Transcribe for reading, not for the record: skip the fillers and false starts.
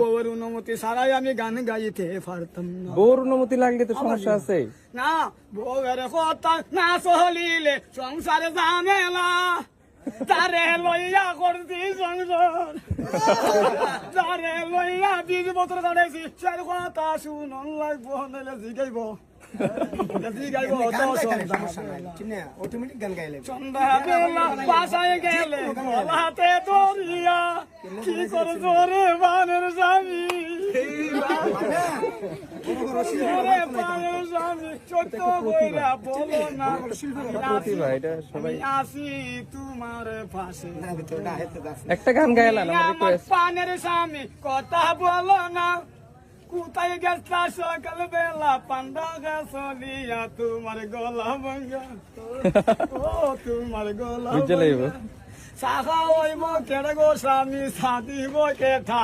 বউর অনুমতি ছাড়াই আমি গান গাইতে পারতাম না। বউর অনুমতি লাগলে তো সমস্যা আছে। না বউয়ের কথা না চলিলে সংসারে ঝামেলা, তারে লইয়া করছি সংসার, তারে লইয়া 20 বছর দাঁড়াইছি, সে কথা শুনন লাগবো নাইলে জিগাইব জিগাইব সন্ধ্যাবেলা বাসায় গেলে হাতে দরিয়া কি করে জোরে বানের স্বামী, জোরে বানের স্বামী সত্য কইরা বলো না প্রতিভা, এটা সবাই। আসি তোমার পাশে, একটা গান গাইলাম আমার আমার রিকোয়েস্ট। পানের স্বামী কথা বলো না, কোথায় গেছা সকাল বেলা পান্ডা গাছলিয়া, তোমার গলা ভাঙ্গা ও তোমার গলা বুঝতে লাগবে। সাহা হইব কেড়ে গো স্বামী, সাদিব কে থা